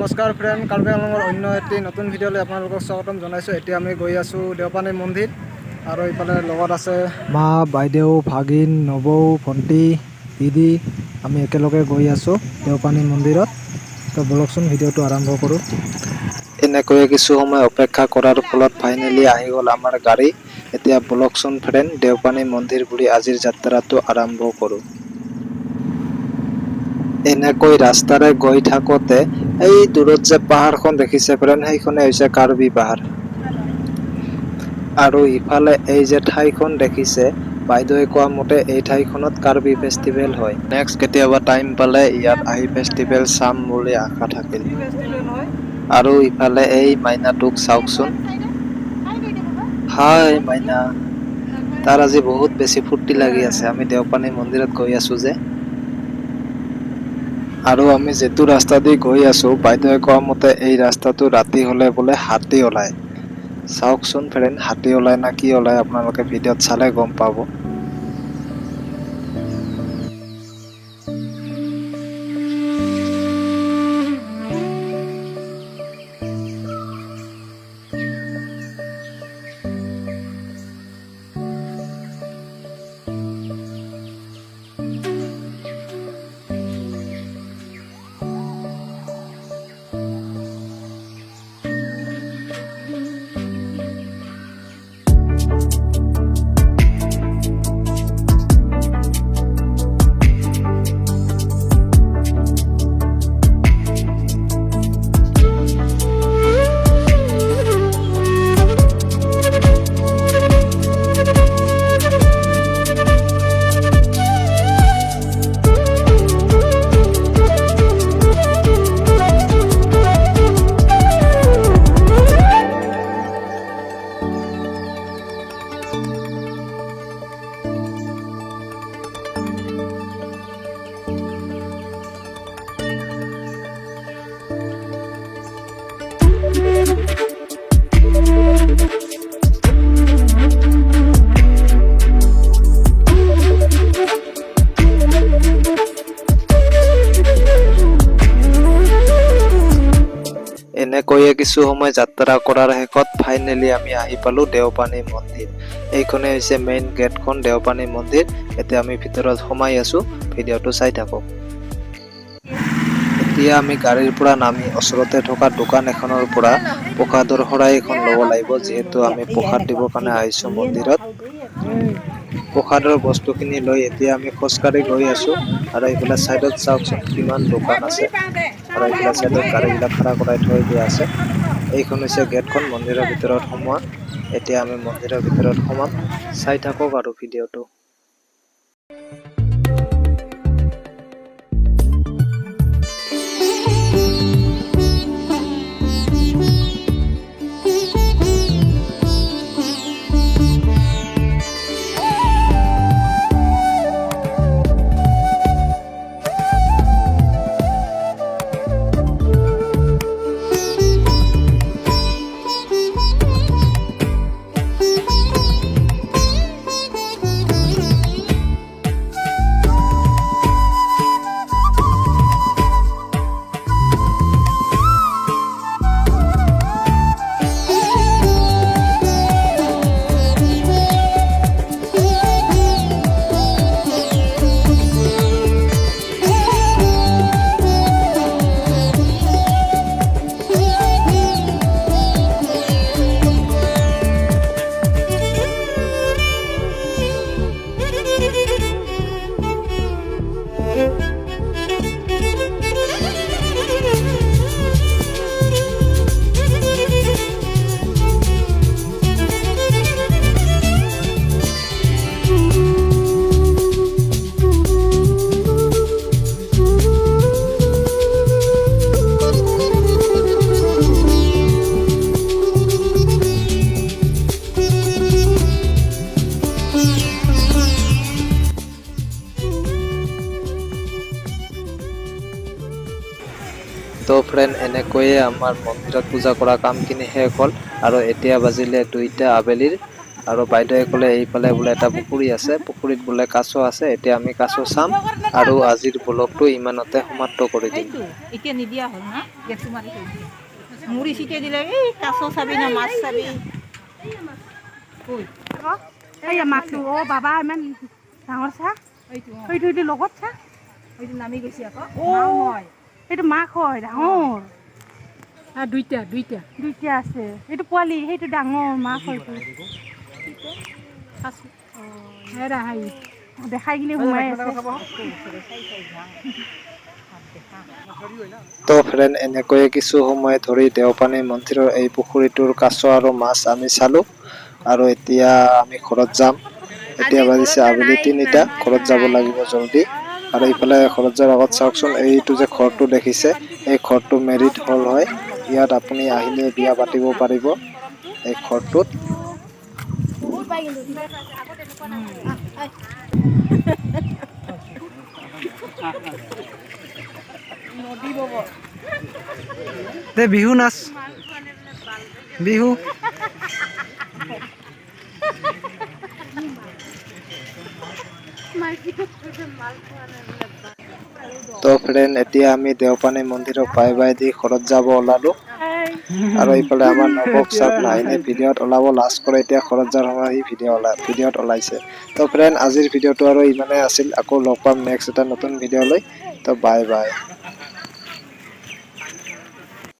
নমস্কাৰ ফ্ৰেণ্ড, কাৰ্বিআংলঙৰ অন্য এটি নতুন ভিডিঅ'লৈ আপোনালোকক স্বাগতম জনাইছোঁ। এতিয়া আমি গৈ আছোঁ দেওপানী মন্দিৰ আৰু ইফালে লগত আছে মা, বাইদেউ, ভাগিন, নবৌ, ভণ্টি, দিদি। আমি একেলগে গৈ আছোঁ দেওপানী মন্দিৰত। তো বলকচোন ভিডিঅ'টো আৰম্ভ কৰোঁ। এনেকৈয়ে কিছু সময় অপেক্ষা কৰাৰ ফলত ফাইনেলি আহি গ'ল আমাৰ গাড়ী। এতিয়া বলকচোন ফ্ৰেণ্ড, দেওপানী মন্দিৰ বুলি আজিৰ যাত্ৰাটো আৰম্ভ কৰোঁ। এনেকৈ ৰাস্তাৰে গৈ থাকোতে এই দূৰত যে পাহাৰখন দেখিছে ফ্ৰেণ্ড, সেইখনে হৈছে কাৰ্বি পাহাৰ। আৰু ইফালে এই যে ঠাইখন দেখিছে, বাইদেৱে কোৱা মতে এই ঠাইখনত কাৰ্বি ফেষ্টিভেল হয়। নেক্সট কেতিয়াবা টাইম পালে ইয়াত আহি ফেষ্টিভেল চাম বুলি আশা থাকিল। আৰু ইফালে এই মাইনাটোক চাওকচোন। হাই মাইনা, তাৰ আজি বহুত বেছি ফূৰ্তি লাগি আছে। আমি দেওপানী মন্দিৰত গৈ আছো যে। আৰু আমি যিটো ৰাস্তা দি গৈ আছো, বাইদেৱে কোৱা মতে এই ৰাস্তাটো ৰাতি হলে বোলে হাতী ওলায়। চাওকচোন ফ্ৰেণ্ড, হাতী ওলায় না কি ওলায় আপোনালোকে ভিডিঅ'ত চালে গম পাব। এনেকৈয়ে কিছু সময় যাত্ৰা কৰাৰ শেষত ফাইনেলি আমি আহি পালো দেওপানী মন্দিৰ। এইখনে হৈছে মেইন গেটখন দেওপানী মন্দিৰ। এতিয়া আমি ভিতৰত সোমাই আছো, ভিডিঅ'টো চাই থাকক। এতিয়া আমি গাড়ীৰ পৰা নামি ওচৰতে থকা দোকান এখনৰ পৰা প্ৰসাদৰ শৰাই এখন ল'ব লাগিব, যিহেতু আমি প্ৰসাদ দিবৰ কাৰণে আহিছো মন্দিৰত। প্ৰসাদৰ বস্তুখিনি লৈ এতিয়া আমি খোজকাঢ়ি গৈ আছো। আৰু এইফালে চাইডত চাওকচোন কিমান দোকান আছে। আৰু এইফালে চাইডত গাড়ীবিলাক খাৰা কৰাই থৈ দিয়া আছে। এইখন হৈছে গেটখন মন্দিৰৰ ভিতৰত সোমোৱা। এতিয়া আমি মন্দিৰৰ ভিতৰত সোমাম, চাই থাকক আৰু ভিডিঅ'টো। তো ফ্ৰেণ্ড, এনেকৈয়ে আমাৰ মন্দিৰত পূজা কৰা কামখিনি শেষ হ'ল। আৰু এতিয়া বাজিলে 2টা আবেলিৰ। আৰু বাইদেৱে ক'লে এইফালে বোলে এটা পুখুৰী আছে, পুখুৰীত বোলে কাছ আছে। এতিয়া আমি কাছ চাম আৰু আজিৰ ব্লগটো ইমানতে সমাপ্ত কৰি দিম। এতিয়া নিদিয়া হ'ল না, গেছটো মাৰি থৈ দিছে। মুড়ি ছিটিয়াই দিলে এই কাছ চাবি না মাছ চাবি। এইয়া মাছটো বাবা ইমান ডাঙৰ চাহ সেইটো লগত চাহ সেইটো নামি গৈছে আকৌ। সেইটো মাক হয় ডাঙৰ দুইটা দুইটা আছে। সেইটো পোৱালি, সেইটো ডাঙৰ মাক হয়তো দেখাই কিনে সোমাই আছে। তো ফ্ৰেণ্ড, এনেকৈয়ে কিছু সময় ধৰি দেওপানী মন্দিৰৰ এই পুখুৰীটোৰ কাছ আৰু মাছ আমি চালো আৰু এতিয়া আমি ঘৰত যাম। এতিয়া বাজিছে আবেলি 3টা, ঘৰত যাব লাগিব জল্দি। আৰু ইফালে ঘৰত যোৱাৰ আগত চাওকচোন, এইটো যে ঘৰটো দেখিছে, এই ঘৰটো মেৰিড হল হয়। ইয়াত আপুনি আহিলে বিয়া পাতিব পাৰিব এই ঘৰটোত। দে বিহু নাচ, বিহু। তো ফ্ৰেণ্ড, এতিয়া আমি দেওপানী মন্দিৰক বাই বাই দি ঘৰত যাব ওলালো। আৰু এইফালে আমাৰ নৱক চাওক না, এনে ভিডিঅ'ত ওলাব লাজ কৰে, এতিয়া ঘৰত যোৱাৰ সময় সি ভিডিঅ'ত ওলাইছে। তো ফ্ৰেণ্ড, আজিৰ ভিডিঅ'টো আৰু ইমানেই আছিল। আকৌ লগ পাম নেক্সট এটা নতুন ভিডিঅ' লৈ। তো বাই বাই।